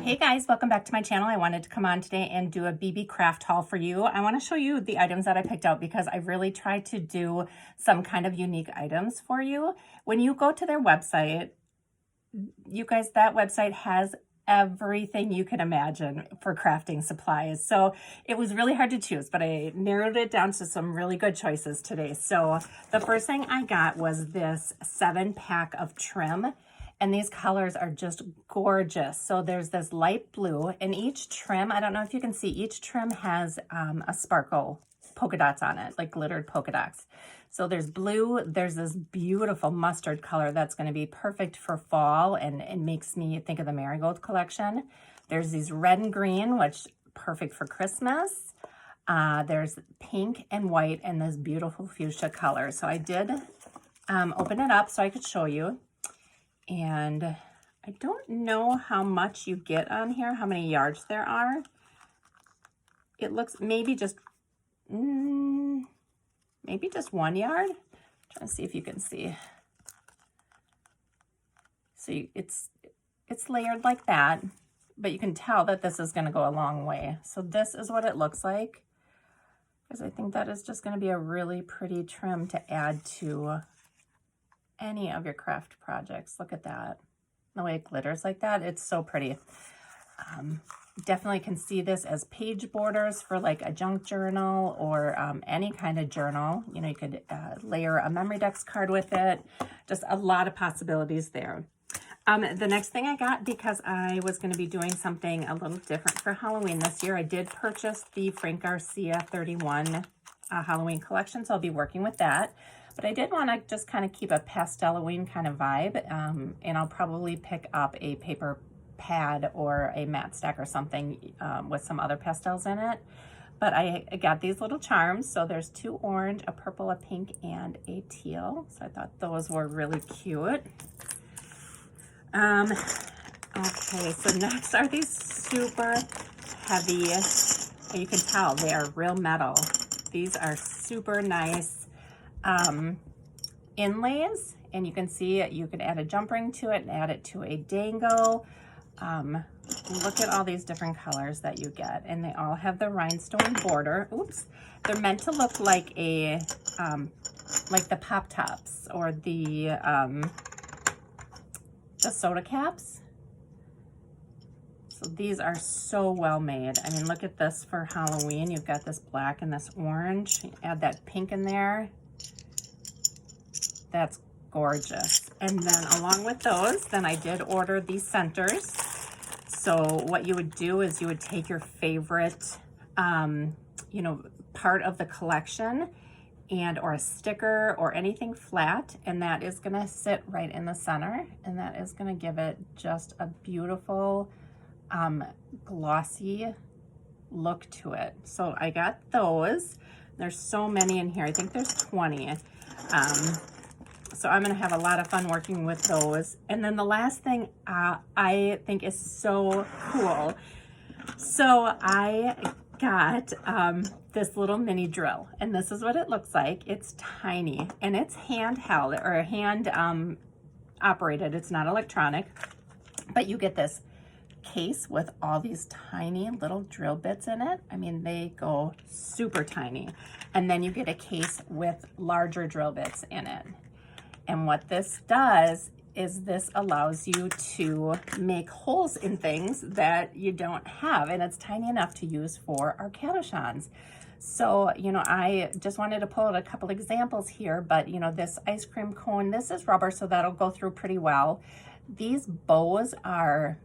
Hey guys, welcome back to my channel. I wanted to come on today and do a Beebeecraft haul for you. I want to show you the items that I picked out because I really tried to do some kind of unique items for you. When you go to their website, you guys, that website has everything you can imagine for crafting supplies. So it was really hard to choose, but I narrowed it down to some really good choices today. So the first thing I got was this 7-pack of trim. And these colors are just gorgeous. So there's this light blue, and each trim, I don't know if you can see, each trim has a sparkle polka dots on it, like glittered polka dots. So there's blue, there's this beautiful mustard color that's gonna be perfect for fall and it makes me think of the Marigold collection. There's these red and green, which perfect for Christmas. There's pink and white and this beautiful fuchsia color. So I did open it up so I could show you. And I don't know how much you get on here, how many yards there are. It looks maybe just 1 yard. Trying to see if you can see. So it's layered like that, but you can tell that this is going to go a long way. So this is what it looks like, because I think that is just going to be a really pretty trim to add to any of your craft projects. Look at that, the way it glitters like that. It's so pretty. Definitely can see this as page borders for like a junk journal or any kind of journal. You know, you could layer a memory dex card with it. Just a lot of possibilities there. The next thing I got, because I was going to be doing something a little different for Halloween this year, I did purchase the Frank Garcia 31 Halloween collection, so I'll be working with that. But I did want to just kind of keep a pastel-Halloween kind of vibe, and I'll probably pick up a paper pad or a matte stack or something with some other pastels in it. But I got these little charms. So there's 2 orange, a purple, a pink, and a teal. So I thought those were really cute. Okay, so next are these super heavy, you can tell they are real metal. These are super nice inlays, and you can see you can add a jump ring to it and add it to a dangle. Look at all these different colors that you get, and they all have the rhinestone border. Oops, they're meant to look like a like the pop tops or the soda caps. So these are so well made. I mean, look at this for Halloween. You've got this black and this orange. Add that pink in there. That's gorgeous. And then along with those, then I did order these centers. So what you would do is you would take your favorite, you know, part of the collection or a sticker or anything flat, and that is gonna sit right in the center, and that is gonna give it just a beautiful, glossy look to it. So I got those. There's so many in here. I think there's 20. So I'm going to have a lot of fun working with those. And then the last thing I think is so cool. So I got this little mini drill, and this is what it looks like. It's tiny, and it's handheld or hand operated. It's not electronic, but you get this case with all these tiny little drill bits in it. I mean, they go super tiny. And then you get a case with larger drill bits in it. And what this does is this allows you to make holes in things that you don't have. And it's tiny enough to use for our cabochons. So, you know, I just wanted to pull out a couple examples here, but you know, this ice cream cone, this is rubber, so that'll go through pretty well. These bows are,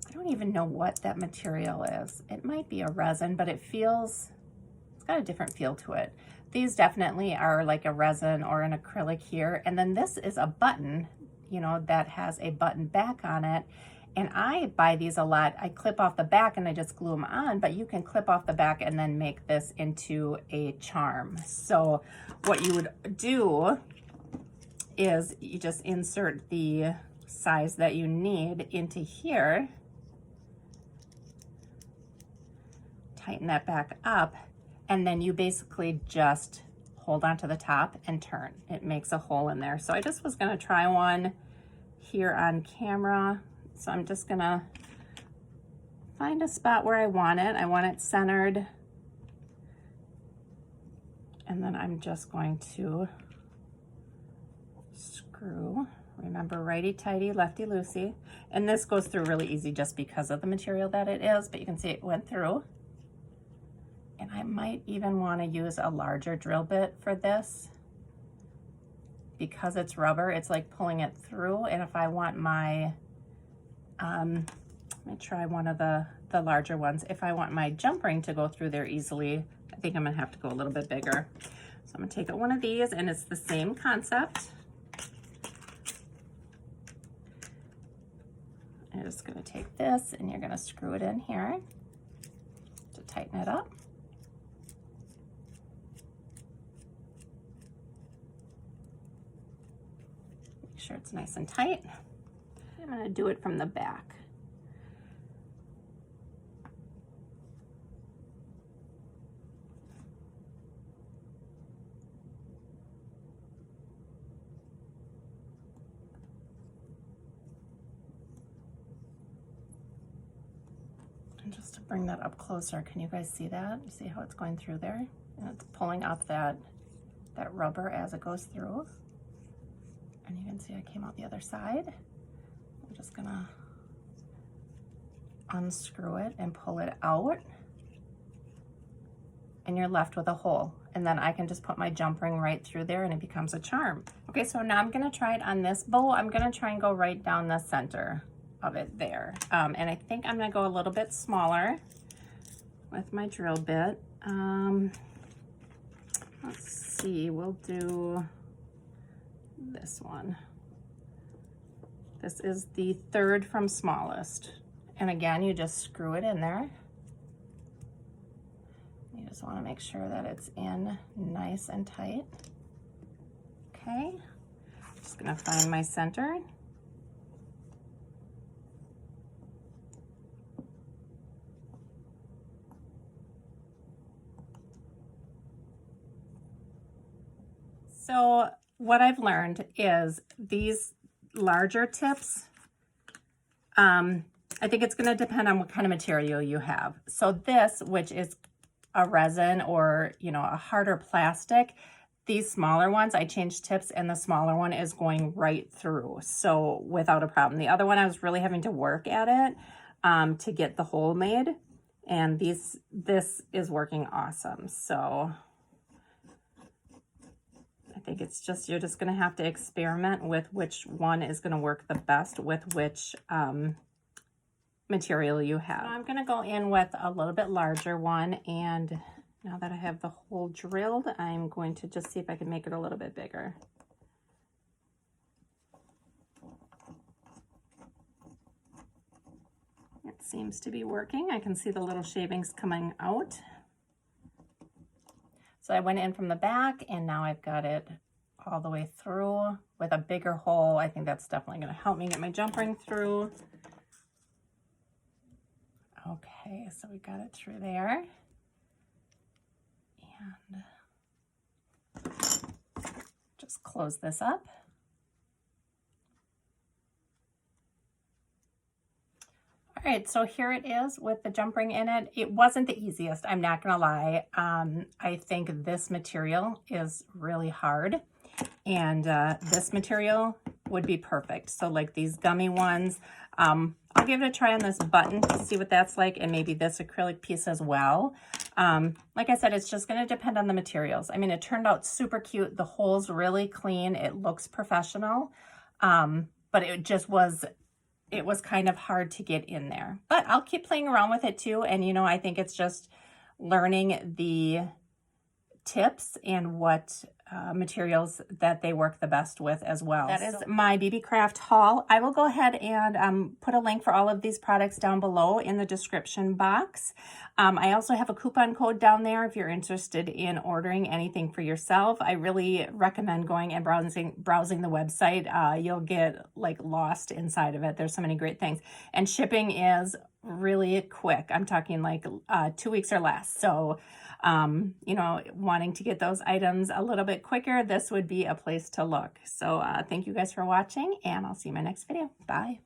I don't even know what that material is. It might be a resin, but it's got a different feel to it. These definitely are like a resin or an acrylic here. And then this is a button, you know, that has a button back on it. And I buy these a lot. I clip off the back and I just glue them on, but you can clip off the back and then make this into a charm. So what you would do is you just insert the size that you need into here, tighten that back up, and then you basically just hold onto the top and turn. It makes a hole in there. So I just was gonna try one here on camera. So I'm just gonna find a spot where I want it centered. And then I'm just going to screw. Remember, righty-tighty, lefty-loosey. And this goes through really easy just because of the material that it is, but you can see it went through. And I might even want to use a larger drill bit for this. Because it's rubber, it's like pulling it through. And if I want my, let me try one of the larger ones. If I want my jump ring to go through there easily, I think I'm gonna have to go a little bit bigger. So I'm gonna take out one of these, and it's the same concept. You're just gonna take this and you're gonna screw it in here to tighten it up. Make sure it's nice and tight. I'm gonna do it from the back. And just to bring that up closer, can you guys see that? You see how it's going through there? And it's pulling up that rubber as it goes through. And you can see I came out the other side. I'm just gonna unscrew it and pull it out. And you're left with a hole. And then I can just put my jump ring right through there and it becomes a charm. Okay, so now I'm gonna try it on this bow. I'm gonna try and go right down the center of it there. And I think I'm gonna go a little bit smaller with my drill bit. Let's see, we'll do this one. This is the third from smallest. And again, you just screw it in there. You just wanna make sure that it's in nice and tight. Okay, just gonna find my center. So what I've learned is these larger tips, I think it's gonna depend on what kind of material you have. So this, which is a resin or, you know, a harder plastic, these smaller ones, I changed tips and the smaller one is going right through. So without a problem. The other one, I was really having to work at it to get the hole made. And this is working awesome. So I think it's just, you're just gonna have to experiment with which one is gonna work the best with which material you have. So I'm gonna go in with a little bit larger one, and now that I have the hole drilled, I'm going to just see if I can make it a little bit bigger. It seems to be working. I can see the little shavings coming out. So I went in from the back and now I've got it all the way through with a bigger hole. I think that's definitely gonna help me get my jump ring through. Okay, so we got it through there. And just close this up. All right, so here it is with the jump ring in it. It wasn't the easiest, I'm not gonna lie. I think this material is really hard, and this material would be perfect. So like these gummy ones, I'll give it a try on this button to see what that's like, and maybe this acrylic piece as well. Like I said, it's just gonna depend on the materials. I mean, it turned out super cute. The hole's really clean. It looks professional, but it just was, it was kind of hard to get in there. But I'll keep playing around with it too. And you know, I think it's just learning the tips and what materials that they work the best with as well. That is my Beebeecraft haul. I will go ahead and put a link for all of these products down below in the description box. I also have a coupon code down there if you're interested in ordering anything for yourself. I really recommend going and browsing the website. You'll get like lost inside of it. There's so many great things. And shipping is really quick. I'm talking like 2 weeks or less. So you know, wanting to get those items a little bit quicker, this would be a place to look. So thank you guys for watching, and I'll see you in my next video. Bye.